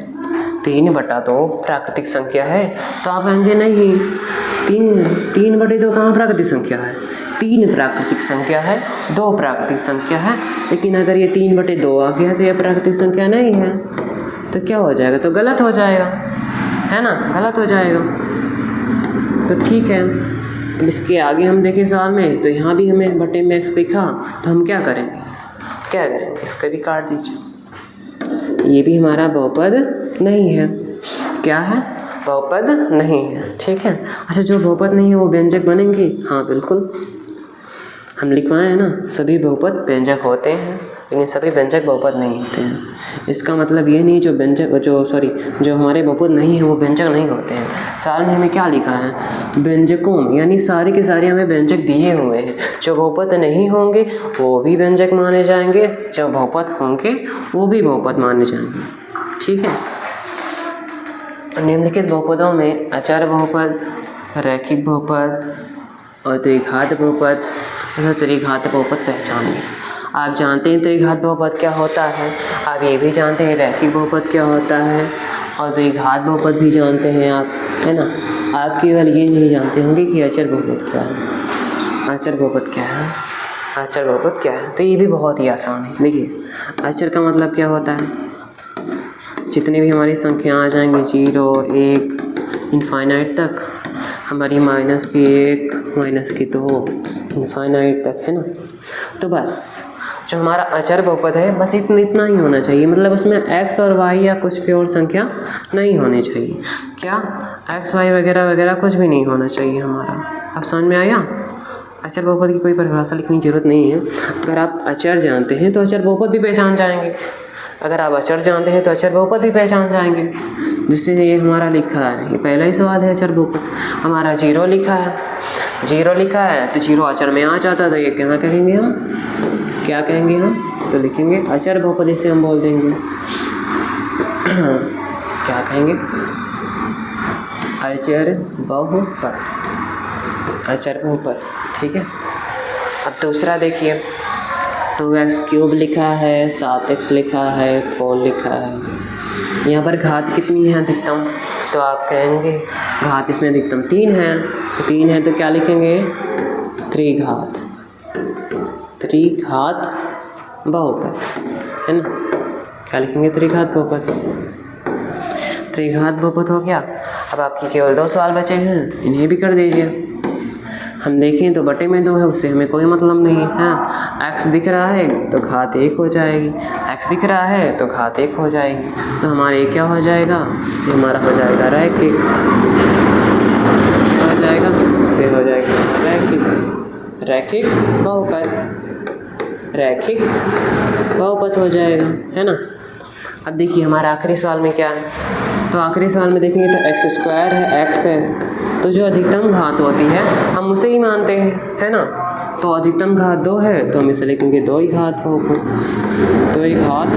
3/2 प्राकृतिक संख्या है, तो आप कहेंगे नहीं, 3/2 कहाँ प्राकृतिक संख्या है, 3 प्राकृतिक संख्या है, 2 प्राकृतिक संख्या है, लेकिन अगर ये 3/2 आ गया तो ये प्राकृतिक संख्या नहीं है, तो क्या हो जाएगा, तो गलत हो जाएगा, है ना, गलत हो जाएगा। तो ठीक है, अब इसके आगे हम देखें सवाल में, तो यहाँ भी हमें बटे में x दिखा, तो हम क्या करेंगे, इसका भी काट दीजिए, ये भी हमारा बहुपद नहीं है, क्या है, बहुपद नहीं है, ठीक है। अच्छा, जो बहुपद नहीं है वो व्यंजक बनेंगे, हाँ बिल्कुल, हम लिखवाए हैं ना, सभी बहुपद व्यंजक होते हैं, लेकिन सभी व्यंजक बहुपद नहीं होते हैं। इसका मतलब ये नहीं जो हमारे बहुपद नहीं है वो व्यंजक नहीं होते हैं। साल में हमें क्या लिखा है, व्यंजकों, यानी सारे के सारे हमें व्यंजक दिए हुए हैं, जो बहुपद नहीं होंगे वो भी व्यंजक माने जाएंगे, जो बहुपद होंगे वो भी बहुपद माने जाएंगे, ठीक है। निम्नलिखित बहुपदों में अचर बहुपद, रैखिक बहुपद और द्विघात बहुपद तथा त्रिघात बहुपद पहचानिए। आप जानते हैं त्रिघात बहुपद क्या होता है, आप ये भी जानते हैं रैखिक बहुपद क्या होता है, और द्विघात बहुपद भी जानते हैं आप, है ना। आप केवल ये नहीं जानते होंगे कि अचर बहुपद क्या है, अचर बहुपद क्या है, अचर बहुपद क्या है। तो ये भी बहुत ही आसान है। देखिए, अचर का मतलब क्या होता है, जितनी भी हमारी संख्या आ जाएंगी 0, 1 इनफाइनाइट तक, हमारी -1 -2 इनफाइनाइट तक, है ना। तो बस जो हमारा अचर बहुपद है बस इतना ही होना चाहिए, मतलब उसमें x और y या कुछ भी और संख्या नहीं होनी चाहिए, क्या x y वगैरह वगैरह कुछ भी नहीं होना चाहिए हमारा। अब समझ में आया, अचर बहुपद की कोई परिभाषा लिखने की जरूरत नहीं है। अगर आप अचर जानते हैं तो अचर बहुपद भी पहचान जाएंगे, अगर आप अचर जानते हैं तो अचर बहुपद भी पहचान जाएंगे। जिससे ये हमारा लिखा है, ये पहला ही सवाल है अचर बहुपद, हमारा 0 लिखा है, 0 लिखा है तो 0 अचर में आ जाता, तो ये क्या कहेंगे हम, क्या कहेंगे हम, तो लिखेंगे अचर बहुपद, इसे हम बोल देंगे क्या कहेंगे, अचर बहुपद, अचर बहुपद, ठीक है। अब दूसरा देखिए, 2x³ लिखा है, 7x लिखा है, 4 लिखा है। यहाँ पर घात कितनी है अधिकतम, तो आप कहेंगे घात इसमें अधिकतम 3 है, 3 है तो क्या लिखेंगे, त्रिघात, त्रिघात बहुपद, है ना, क्या लिखेंगे, त्रिघात बहुपद, त्रिघात बहुपद हो गया। अब आपके केवल 2 सवाल बचे हैं, इन्हें भी कर दीजिए। हम देखें तो बटे में 2 है, उससे हमें कोई मतलब नहीं है, हाँ। x दिख रहा है तो घात 1 हो जाएगी, x दिख रहा है तो घात 1 हो जाएगी, तो हमारे क्या हो जाएगा, ये हमारा हो जाएगा रैखिक, हो जाएगा, फिर हो जाएगा रैखिक, रैखिक बहुपद, रैखिक बहुपद हो जाएगा, है ना। अब देखिए हमारा आखिरी सवाल में क्या है, तो आखिरी सवाल में देखेंगे तो एक्स स्क्वायर है, एक्स है, तो जो अधिकतम घात होती है हम उसे ही मानते हैं, है ना। तो अधिकतम घात 2 है तो हम इसे लिखेंगे 2 ही घात होगा, 2 ही घात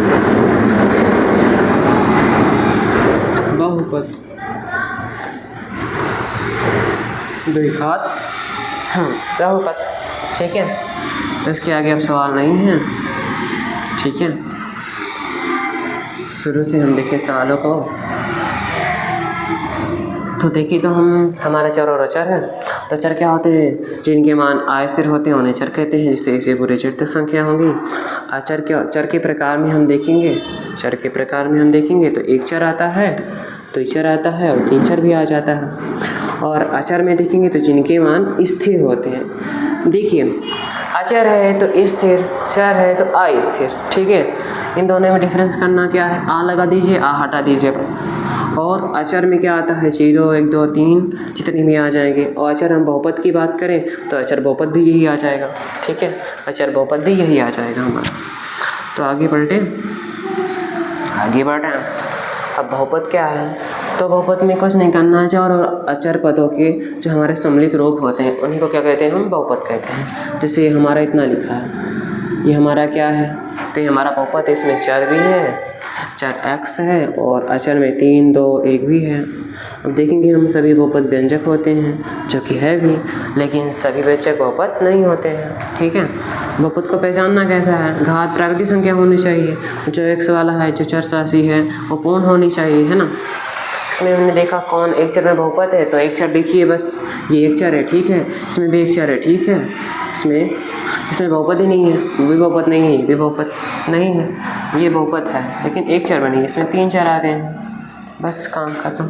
बहुपद, 2 ही घात बहुपद। ठीक है, इसके आगे अब सवाल नहीं है। ठीक है, शुरू से हम देखें सवालों को, तो देखिए तो हमारा चर और अचर है। तो चर क्या होते हैं, जिनके मान अस्थिर होते हैं उन्हें चर कहते हैं, जिससे इसे पूरी जटिल संख्या होगी। चर के प्रकार में हम देखेंगे, चर के प्रकार में हम देखेंगे तो एक चर आता है, दो चर आता है और 3 चर भी आ जाता है। और अचर में देखेंगे तो जिनके मान स्थिर होते हैं। देखिए अचर है तो स्थिर, चर है तो अस्थिर। ठीक है, इन दोनों में डिफरेंस करना क्या है, आ लगा दीजिए, आ हटा दीजिए बस। और अचर में क्या आता है, 0 1 2 3 जितने भी आ जाएंगे। और अचर हम बहुपद की बात करें तो अचर बहुपद भी यही आ जाएगा। ठीक है, अचर बहुपद भी यही आ जाएगा हमारा। तो आगे बढ़े। अब बहुपद क्या है, तो बहुपद में कुछ नहीं करना है, और अचर पदों के जो हमारे सम्मिलित रूप होते हैं उन्हीं को क्या कहते हैं, हम बहुपद कहते हैं। जैसे हमारा इतना लिखा है, ये हमारा क्या है, तो ये हमारा बहुपद है, इसमें चर भी है, चर x है और अचर में 3 2 1 भी है। अब देखेंगे हम सभी बहुपद व्यंजक होते हैं, जो कि है भी, लेकिन सभी व्यंजक बहुपद नहीं होते हैं। ठीक है, बहुपद को पहचानना कैसा है, घात प्राकृतिक संख्या होनी चाहिए, जो x वाला है, जो चर राशि है वो पूर्ण होनी चाहिए, है ना। इसमें हमने देखा कौन एक चर में बहुपद है, तो एक चर देखिए बस, ये एक चर है, ठीक है, इसमें भी एक चर है, ठीक है, इसमें बहुपद ही नहीं है, वो भी बहुपद नहीं है, ये भी बहुपद नहीं है, ये बहुपद है लेकिन एक चर बनी है, इसमें 3 चर आ रहे हैं, बस काम खत्म।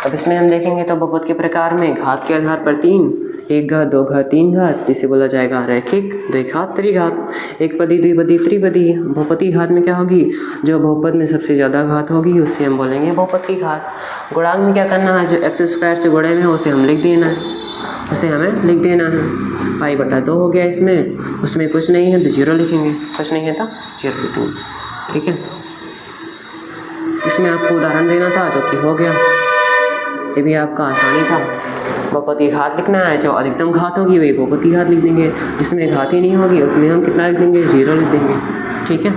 अब इसमें हम देखेंगे तो बहुपद के प्रकार में घात के आधार पर 3, 1 घात 2 घात 3 घात, जिसे बोला जाएगा रैखिक, द्विघात त्रिघात, एक पदी द्विपदी त्रिपदी। बहुपदी घात में क्या होगी, जो बहुपद में सबसे ज़्यादा घात होगी उसे हम बोलेंगे बहुपद की घात। गुणांक में क्या करना है, जो एक्स स्क्वायर से गुणे में उसे हम लिख देना है, उसे हमें लिख देना है। π/2 हो गया इसमें, उसमें कुछ नहीं है तो 0 लिखेंगे, कुछ नहीं है तो 0 लिखेंगे। ठीक है, इसमें आपको उदाहरण देना था जो कि हो गया, ये भी आपका आसानी था। बहुपद की घात लिखना है, जो अधिकतम घात होगी वही बहुपद की घात लिख देंगे, जिसमें घात ही नहीं होगी उसमें हम कितना लिख देंगे, 0 लिख देंगे। ठीक है,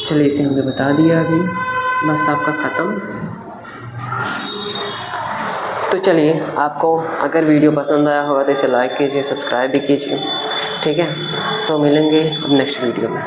चलिए इसे हमने बता दिया अभी, बस आपका ख़त्म। तो चलिए, आपको अगर वीडियो पसंद आया होगा तो इसे लाइक कीजिए, सब्सक्राइब भी कीजिए। ठीक है, तो मिलेंगे अब नेक्स्ट वीडियो में।